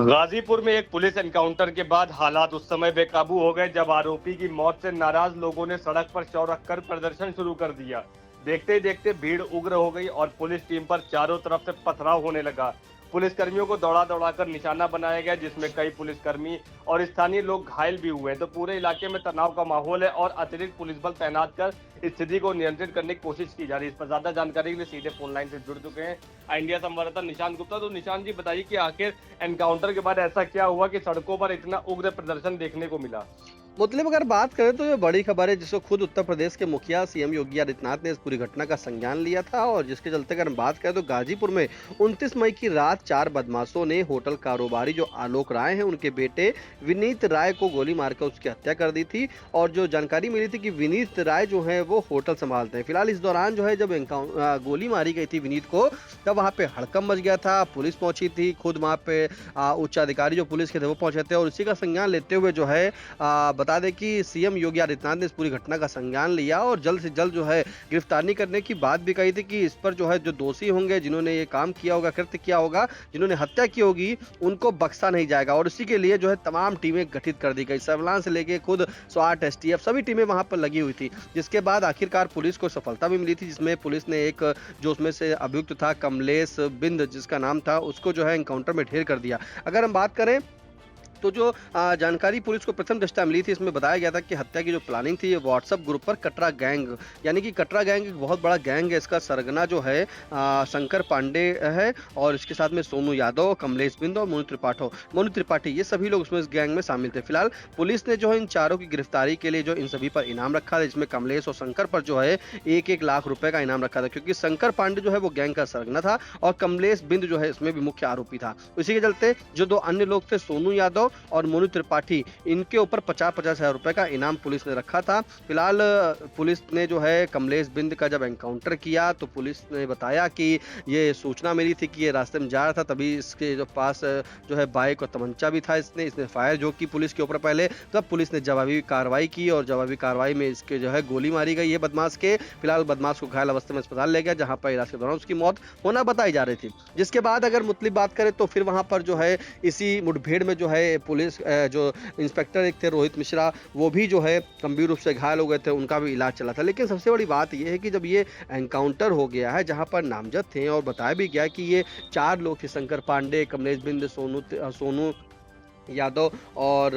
गाजीपुर में एक police encounter के बाद हालात उस समय बेकाबू हो गए जब आरोपी की मौत से नाराज लोगों ने सड़क पर शव रखकर प्रदर्शन शुरू कर दिया। देखते ही देखते भीड़ उग्र हो गई और पुलिस टीम पर चारों तरफ से पथराव होने लगा। पुलिसकर्मियों को दौड़ा दौड़ाकर निशाना बनाया गया, जिसमें कई पुलिसकर्मी और स्थानीय लोग घायल भी हुए। तो पूरे इलाके में तनाव का माहौल है और अतिरिक्त पुलिस बल तैनात कर स्थिति को नियंत्रित करने की कोशिश की जा रही है। इस पर ज्यादा जानकारी के लिए सीधे फोन लाइन से जुड़ चुके हैं इंडिया संवाददाता निशांत गुप्ता। तो निशांत जी, बताइए कि आखिर एनकाउंटर के बाद ऐसा क्या हुआ कि सड़कों पर इतना उग्र प्रदर्शन देखने को मिला? मतलब अगर बात करें तो ये बड़ी खबर है जिसको खुद उत्तर प्रदेश के मुखिया सीएम योगी आदित्यनाथ ने इस पूरी घटना का संज्ञान लिया था और जिसके चलते अगर हम बात करें तो गाजीपुर में 29 मई की रात 4 बदमाशों ने होटल कारोबारी जो आलोक राय हैं उनके बेटे विनीत राय को गोली मारकर उसकी हत्या कर दी थी। और जो जानकारी मिली थी कि विनीत राय जो है वो होटल संभालते हैं। फिलहाल इस दौरान जो है जब गोली मारी गई थी विनीत को, तब वहाँ पे हड़कंप मच गया था। पुलिस पहुंची थी, खुद वहाँ पे उच्च अधिकारी जो पुलिस के थे वो पहुंचे थे और इसी का संज्ञान लेते हुए जो है बता दें कि सीएम योगी आदित्यनाथ ने इस पूरी घटना का संज्ञान लिया और जल्द से जल्द जो है गिरफ्तारी करने की बात भी कही थी कि इस पर जो है जो दोषी होंगे, जिन्होंने ये काम किया होगा, कृत्य किया होगा, जिन्होंने हत्या की होगी, उनको बख्शा नहीं जाएगा। और इसी के लिए जो है तमाम टीमें गठित कर दी गई। सर्विलांस से लेके खुद स्वाट, एसटीएफ सभी टीमें वहां पर लगी हुई थी, जिसके बाद आखिरकार पुलिस को सफलता भी मिली थी, जिसमें पुलिस ने एक जो उसमें से अभियुक्त था कमलेश बिंद जिसका नाम था, उसको जो है एनकाउंटर में ढेर कर दिया। अगर हम बात करें तो जो जानकारी पुलिस को प्रथम दृष्टया मिली थी, इसमें बताया गया था कि हत्या की जो प्लानिंग थी ये व्हाट्सएप ग्रुप पर कटरा गैंग, यानी कि कटरा गैंग एक बहुत बड़ा गैंग है। इसका सरगना जो है शंकर पांडे है और इसके साथ में सोनू यादव, कमलेश बिंद और मोनू त्रिपाठी ये सभी लोग उसमें इस गैंग में शामिल थे। फिलहाल पुलिस ने जो है इन चारों की गिरफ्तारी के लिए जो इन सभी पर इनाम रखा था, जिसमें कमलेश और शंकर पर जो है 1-1 लाख रुपए का इनाम रखा था, क्योंकि शंकर पांडे जो है वो गैंग का सरगना था और कमलेश बिंद जो है इसमें भी मुख्य आरोपी था। इसी के चलते जो 2 अन्य लोग थे सोनू यादव और मोनू त्रिपाठी, इनके ऊपर 50-50 हजार रुपए का इनाम पुलिस ने रखा था। फिलहाल पुलिस ने जो है कमलेश बिंद का जब एनकाउंटर किया तो पुलिस ने बताया कि ये सूचना मिली थी कि ये रास्ते में जा रहा था, तभी इसके जो पास जो है बाइक और तमंचा भी था। इसने फायर जो की पुलिस के ऊपर पहले, तब पुलिस ने जवाबी कार्रवाई की और जवाबी कार्रवाई में इसके जो है गोली मारी गई है बदमाश के। फिलहाल बदमाश को घायल अवस्था में अस्पताल ले गया, जहां पर इलाज के दौरान उसकी मौत होना बताई जा रही थी। जिसके बाद अगर मुतलिब बात करें तो फिर वहां पर जो है इसी मुठभेड़ में जो है पुलिस जो इंस्पेक्टर एक थे रोहित मिश्रा, वो भी जो है गंभीर रूप से घायल हो गए थे, उनका भी इलाज चला था। लेकिन सबसे बड़ी बात यह है कि जब ये एनकाउंटर हो गया है, जहां पर नामजद थे और बताया भी गया कि ये 4 लोग थे, शंकर पांडे, कमलेश बिंद, सोनू यादव और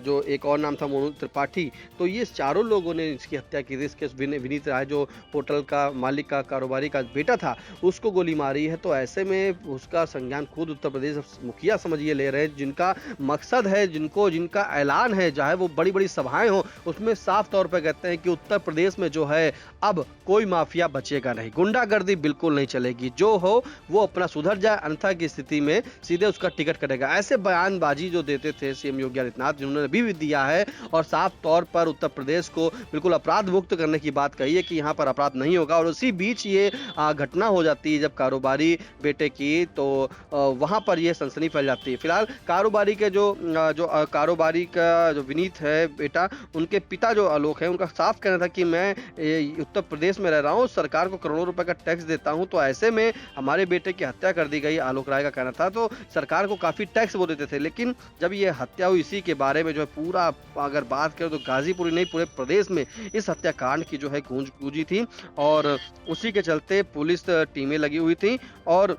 जो एक और नाम था मोनू त्रिपाठी, तो ये चारों लोगों ने इसकी हत्या की थी। इसके विनीत राय जो होटल का मालिक का कारोबारी का बेटा था, उसको गोली मारी है। तो ऐसे में उसका संज्ञान खुद उत्तर प्रदेश मुखिया समझिए ले रहे हैं, जिनका मकसद है, जिनका ऐलान है, चाहे वो बड़ी बड़ी सभाएं हो, उसमें साफ तौर पर कहते हैं कि उत्तर प्रदेश में जो है अब कोई माफिया बचेगा नहीं, गुंडागर्दी बिल्कुल नहीं चलेगी, जो हो वो अपना सुधर जाए, अन्यथा की स्थिति में सीधे उसका टिकट कटेगा। ऐसे बयानबाजी जो देते थे सीएम योगी आदित्यनाथ, जिन्होंने भी दिया है और साफ तौर पर उत्तर प्रदेश को बिल्कुल अपराध मुक्त करने की बात कही है कि यहां पर अपराध नहीं होगा। और उसी बीच ये घटना हो जाती है जब कारोबारी बेटे की, तो वहां पर ये सनसनी फैल जाती है। फिलहाल कारोबारी के जो कारोबारी का जो विनीत है बेटा, उनके पिता जो आलोक है, उनका साफ कहना था कि मैं उत्तर प्रदेश में रह रहा हूं, सरकार को करोड़ों रुपए का टैक्स देता हूं, तो ऐसे में हमारे बेटे की हत्या कर दी गई, आलोक राय का कहना था। तो सरकार को काफी टैक्स वो देते थे, लेकिन जब ये हत्या हुई, इसी के बारे में जो है पूरा अगर बात करें तो गाजीपुर ही नहीं पूरे प्रदेश में इस हत्याकांड की जो है गूंजी थी और उसी के चलते पुलिस टीमें लगी हुई थी। और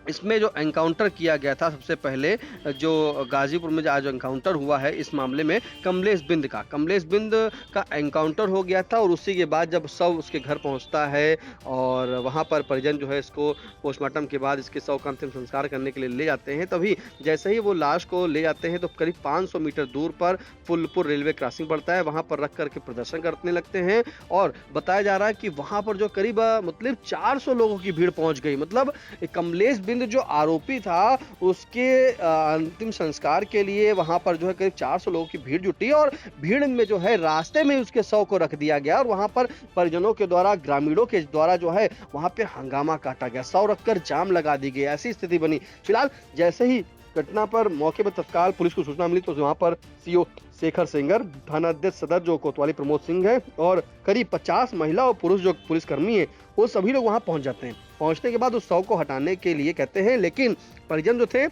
इसमें जो एनकाउंटर किया गया था, सबसे पहले जो गाजीपुर में आज एनकाउंटर हुआ है इस मामले में कमलेश बिंद का एनकाउंटर हो गया था। और उसी के बाद जब शव उसके घर पहुंचता है और वहां पर परिजन जो है इसको पोस्टमार्टम के बाद इसके शव का अंतिम संस्कार करने के लिए ले जाते हैं, तभी जैसे ही वो लाश को ले जाते हैं तो करीब 500 मीटर दूर पर फुलपुर रेलवे क्रॉसिंग पड़ता है, वहां पर रख करके प्रदर्शन करने लगते हैं। और बताया जा रहा है कि वहां पर जो करीब मतलब 400 लोगों की भीड़ पहुंच गई। मतलब कमलेश जो आरोपी था उसके अंतिम संस्कार के लिए वहां पर जो है करीब 400 लोगों की भीड़ जुटी और भीड़ में जो है रास्ते में उसके शव को रख दिया गया और वहां पर परिजनों के द्वारा, ग्रामीणों के द्वारा जो है वहां पे हंगामा काटा गया, शव रखकर जाम लगा दी गई, ऐसी स्थिति बनी। फिलहाल जैसे ही घटना पर मौके पर तत्काल पुलिस को सूचना मिली तो वहां पर सीओ शेखर सेंगर, थानाध्यक्ष सदर जो कोतवाली प्रमोद सिंह है और करीब 50 महिला और पुरुष जो पुलिसकर्मी है, वो सभी लोग वहां पहुंच जाते हैं। पहुंचने के बाद उस शव को हटाने के लिए कहते हैं, लेकिन परिजन जो थे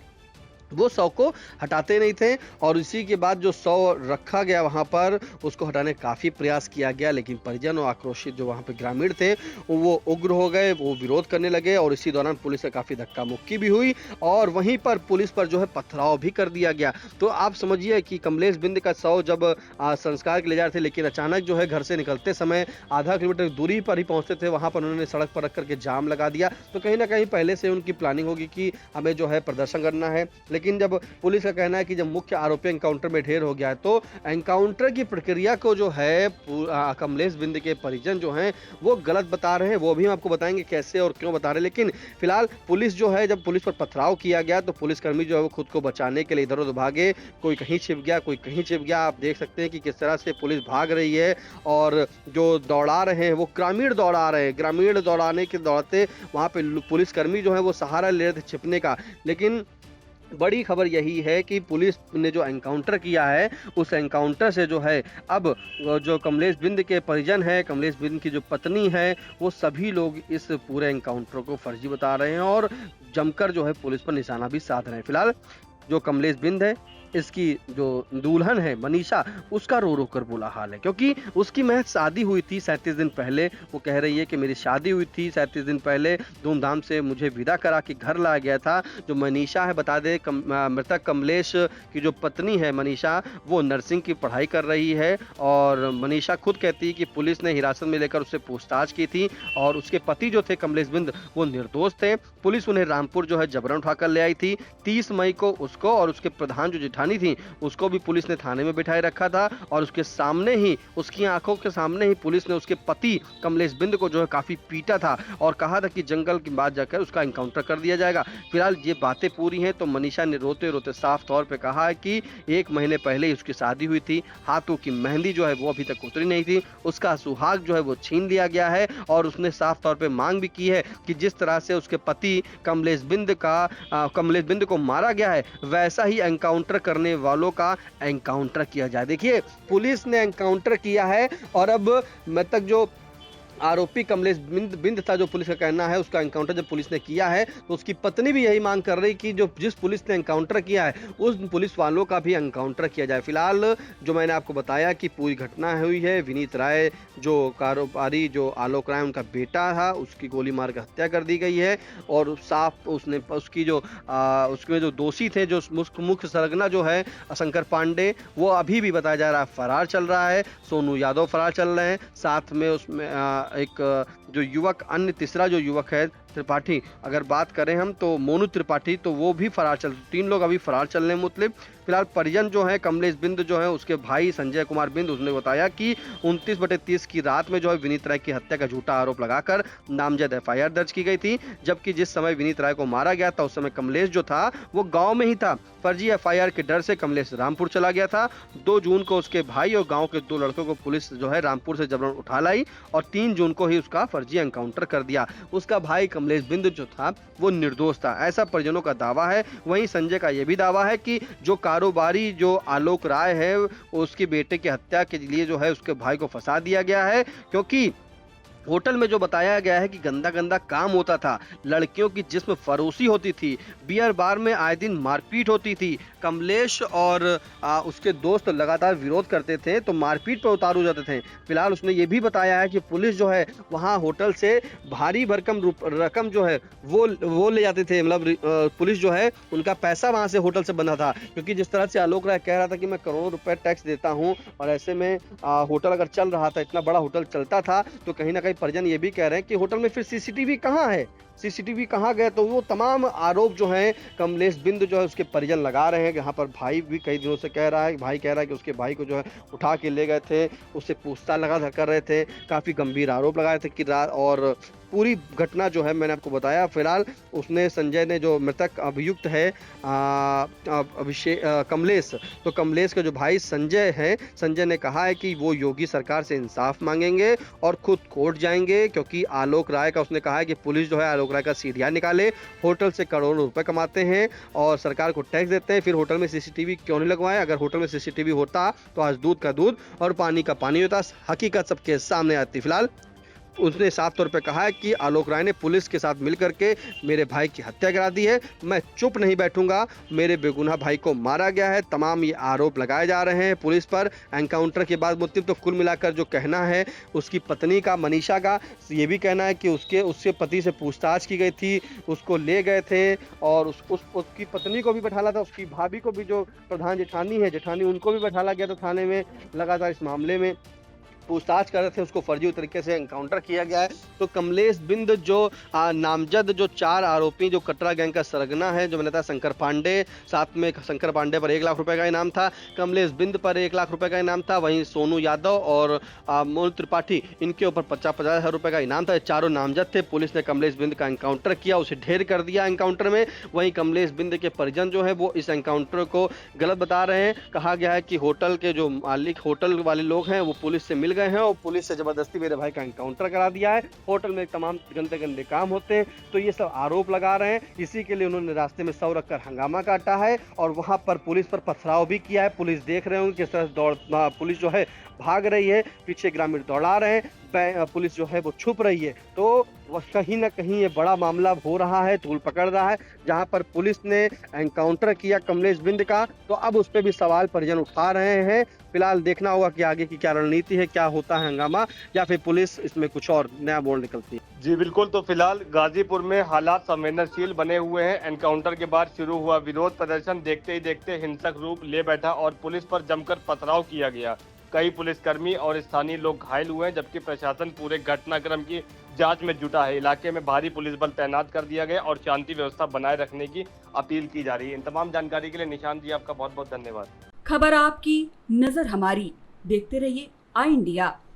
वो शव को हटाते नहीं थे और इसी के बाद जो शव रखा गया वहाँ पर उसको हटाने का काफ़ी प्रयास किया गया, लेकिन परिजन और आक्रोशित जो वहाँ पे ग्रामीण थे वो उग्र हो गए, वो विरोध करने लगे और इसी दौरान पुलिस से काफ़ी धक्का मुक्की भी हुई और वहीं पर पुलिस पर जो है पथराव भी कर दिया गया। तो आप समझिए कि कमलेश बिंद का शव जब संस्कार के ले जा रहे थे, लेकिन अचानक जो है घर से निकलते समय आधा किलोमीटर दूरी पर ही पहुंचते थे, वहां पर उन्होंने सड़क पर रख करके जाम लगा दिया। तो कहीं ना कहीं पहले से उनकी प्लानिंग होगी कि हमें जो है प्रदर्शन करना है, लेकिन जब पुलिस का कहना है कि जब मुख्य आरोपी एनकाउंटर में ढेर हो गया है, तो एनकाउंटर की प्रक्रिया को जो है कमलेश बिंद के परिजन जो हैं वो गलत बता रहे हैं। वो भी हम आपको बताएंगे कैसे और क्यों बता रहे हैं। लेकिन फिलहाल पुलिस जो है, जब पुलिस पर पथराव किया गया तो पुलिसकर्मी जो है वो खुद को बचाने के लिए इधर उधर भागे, कोई कहीं छिप गया, कोई कहीं छिप गया। आप देख सकते हैं कि किस तरह से पुलिस भाग रही है और जो दौड़ा रहे हैं वो ग्रामीण दौड़ा रहे हैं। ग्रामीण दौड़ाने के दौड़ते वहां पे पुलिसकर्मी जो है वो सहारा ले रहे थे छिपने का। लेकिन बड़ी खबर यही है कि पुलिस ने जो एनकाउंटर किया है उस एनकाउंटर से जो है अब जो कमलेश बिंद के परिजन है, कमलेश बिंद की जो पत्नी है, वो सभी लोग इस पूरे एनकाउंटर को फर्जी बता रहे हैं और जमकर जो है पुलिस पर निशाना भी साध रहे हैं। फिलहाल जो कमलेश बिंद है, इसकी जो दुल्हन है मनीषा, उसका रो रो कर बुरा हाल है, क्योंकि उसकी महज शादी हुई थी 37 दिन पहले। वो कह रही है कि मेरी शादी हुई थी 37 दिन पहले, धूमधाम से मुझे विदा करा के घर लाया गया था। जो मनीषा है, बता दे मृतक कमलेश की जो पत्नी है मनीषा, वो नर्सिंग की पढ़ाई कर रही है और मनीषा खुद कहती है कि पुलिस ने हिरासत में लेकर उससे पूछताछ की थी और उसके पति जो थे कमलेश बिंद, वो निर्दोष थे। पुलिस उन्हें रामपुर जो है जबरन उठाकर ले आई थी। 30 मई को उसको और उसके प्रधान जो जेठानी थी उसको भी पुलिस ने थाने में बिठाए रखा था और उसके सामने ही, उसकी आंखों के सामने ही पुलिस ने उसके पति कमलेश बिंद को जो है काफी पीटा था और कहा था कि जंगल के बाद जाकर उसका एनकाउंटर कर दिया जाएगा। फिलहाल ये बातें पूरी हैं तो मनीषा ने रोते रोते साफ तौर पे कहा है कि 1 महीने पहले ही उसकी शादी हुई थी, हाथों की मेहंदी जो है वो अभी तक उतरी नहीं थी, उसका सुहाग जो है वो छीन लिया गया है और उसने साफ तौर पे मांग भी की है कि जिस तरह से उसके पति कमलेश बिंद को मारा गया है, वैसा ही एनकाउंटर करने वालों का एनकाउंटर किया जाए। देखिए, पुलिस ने एनकाउंटर किया है और अब मृतक जो आरोपी कमलेश बिंद था, जो पुलिस का कहना है, उसका एनकाउंटर जब पुलिस ने किया है तो उसकी पत्नी भी यही मांग कर रही कि जो जिस पुलिस ने एनकाउंटर किया है उस पुलिस वालों का भी एनकाउंटर किया जाए। फिलहाल जो मैंने आपको बताया कि पूरी घटना हुई है, विनीत राय जो कारोबारी जो आलोक राय उनका बेटा था, उसकी गोली मार कर हत्या कर दी गई है और साफ उसने उसकी जो उसके जो दोषी थे, जो मुख्य सरगना जो है शंकर पांडे, वो अभी भी बताया जा रहा है फरार चल रहा है। सोनू यादव फरार चल रहे हैं, साथ में उसमें एक जो युवक, अन्य तीसरा जो युवक है त्रिपाठी, अगर बात करें हम तो मोनू त्रिपाठी, तो वो भी फरार चल, 3 लोग अभी फरार चल रहे हैं। मतलब फिलहाल परिजन जो है कमलेश बिंद जो है उसके भाई संजय कुमार बिंद, उसने बताया कि 29/30 की रात में जो है विनीत राय की हत्या का झूठा आरोप लगाकर नामजद FIR दर्ज की गई थी, जबकि जिस समय विनीत राय को मारा गया था उस समय कमलेश जो था वो गांव में ही था। फर्जी FIR के डर से कमलेश रामपुर चला गया था। 2 जून को उसके भाई और गाँव के 2 लड़कों को पुलिस जो है रामपुर से जबरन उठा लाई और 3 जून को ही उसका फर्जी एनकाउंटर कर दिया। उसका भाई कमलेश बिंद जो था वो निर्दोष था, ऐसा परिजनों का दावा है। वहीं संजय का यह भी दावा है कि जो कारोबारी जो आलोक राय है, उसके बेटे की हत्या के लिए जो है उसके भाई को फंसा दिया गया है, क्योंकि होटल में जो बताया गया है कि गंदा गंदा काम होता था, लड़कियों की जिस्म फरोशी होती थी, बियर बार में आए दिन मारपीट होती थी। कमलेश और उसके दोस्त लगातार विरोध करते थे तो मारपीट पर उतार हो जाते थे। फिलहाल उसने ये भी बताया है कि पुलिस जो है वहाँ होटल से भारी भरकम रकम जो है वो ले जाते थे। मतलब पुलिस जो है उनका पैसा वहाँ से होटल से बंधा था, क्योंकि जिस तरह से आलोक राय कह रहा था कि मैं करोड़ों रुपए टैक्स देता हूँ और ऐसे में होटल अगर चल रहा था, इतना बड़ा होटल चलता था, तो कहीं ना कहीं परिजन ये भी कह रहे हैं कि होटल में फिर CCTV कहाँ है, CCTV कहाँ गए। तो वो तमाम आरोप जो हैं कमलेश बिंद जो है उसके परिजन लगा रहे हैं। यहाँ पर भाई भी कई दिनों से कह रहा है, भाई कह रहा है कि उसके भाई को जो है उठा के ले गए थे, उससे पूछताछ लगा कर रहे थे, काफ़ी गंभीर आरोप लगाए थे कि रात, और पूरी घटना जो है मैंने आपको बताया। फिलहाल उसने, संजय ने, जो मृतक अभियुक्त है कमलेश, तो कमलेश का जो भाई संजय है, संजय ने कहा है कि वो योगी सरकार से इंसाफ मांगेंगे और खुद कोर्ट जाएंगे, क्योंकि आलोक राय का, उसने कहा है कि पुलिस जो है आलोक राय का सीढ़ियाँ निकाले, होटल से करोड़ों रुपए कमाते हैं और सरकार को टैक्स देते हैं, फिर होटल में CCTV क्यों नहीं लगवाए। अगर होटल में CCTV होता तो आज दूध का दूध और पानी का पानी होता, हकीकत सबके सामने आती। फिलहाल उसने साफ तौर पे कहा है कि आलोक राय ने पुलिस के साथ मिलकर के मेरे भाई की हत्या करा दी है। मैं चुप नहीं बैठूंगा, मेरे बेगुनाह भाई को मारा गया है। तमाम ये आरोप लगाए जा रहे हैं पुलिस पर। एनकाउंटर के बाद मोतिव तो कुल मिलाकर जो कहना है उसकी पत्नी का, मनीषा का, ये भी कहना है कि उसके पति से पूछताछ की गई थी, उसको ले गए थे और उसकी पत्नी को भी बैठाला था, उसकी भाभी को भी, जो प्रधान जेठानी उनको भी बैठाला गया था थाने में। लगातार इस मामले में पूछताछ कर रहे थे, उसको फर्जी तरीके से एनकाउंटर किया गया है। तो कमलेश बिंद जो नामजद जो 4 आरोपी, जो कटरा गैंग का सरगना है, जो मैंने बताया शंकर पांडे, साथ में शंकर पांडे पर 1 लाख रुपए का इनाम था, कमलेश बिंद पर 1 लाख रुपए का इनाम था, वहीं सोनू यादव और मोल त्रिपाठी, इनके ऊपर 50-50 हजार रुपए का इनाम था। ये चारों नामजद थे। पुलिस ने कमलेश बिंद का एनकाउंटर किया, उसे ढेर कर दिया एनकाउंटर में। वहीं कमलेश बिंद के परिजन जो है वो इस एनकाउंटर को गलत बता रहे हैं। कहा गया है कि होटल के जो मालिक, होटल वाले लोग हैं, वो पुलिस से मिल गए हैं और पुलिस से जबरदस्ती मेरे भाई का एनकाउंटर करा दिया है। होटल में तमाम गंदे काम होते हैं। तो ये सब आरोप लगा रहे हैं। इसी के लिए उन्होंने रास्ते में सौ रखकर हंगामा काटा है और वहां पर पुलिस पर पथराव भी किया है। पुलिस देख रहे होंगे किस तरह पुलिस जो है भाग रही है, पीछे ग्रामीण दौड़ा रहे हैं, पुलिस जो है वो छुप रही है। तो कहीं ना कहीं ये बड़ा मामला हो रहा है, तूल पकड़ रहा है। जहां पर पुलिस ने एनकाउंटर किया कमलेश बिंद का, तो अब उस पर भी सवाल परिजन उठा रहे हैं। फिलहाल देखना होगा कि आगे की क्या रणनीति है, क्या होता है हंगामा, या फिर पुलिस इसमें कुछ और नया बोल निकलती है। जी बिल्कुल। तो फिलहाल गाजीपुर में हालात संवेदनशील बने हुए हैं। एनकाउंटर के बाद शुरू हुआ विरोध प्रदर्शन देखते ही देखते हिंसक रूप ले बैठा और पुलिस पर जमकर पथराव किया गया। कई पुलिसकर्मी और स्थानीय लोग घायल हुए हैं, जबकि प्रशासन पूरे घटनाक्रम की जांच में जुटा है। इलाके में भारी पुलिस बल तैनात कर दिया गया और शांति व्यवस्था बनाए रखने की अपील की जा रही है। इन तमाम जानकारी के लिए निशांत जी आपका बहुत बहुत धन्यवाद। खबर आपकी, नजर हमारी। देखते रहिए आई इंडिया।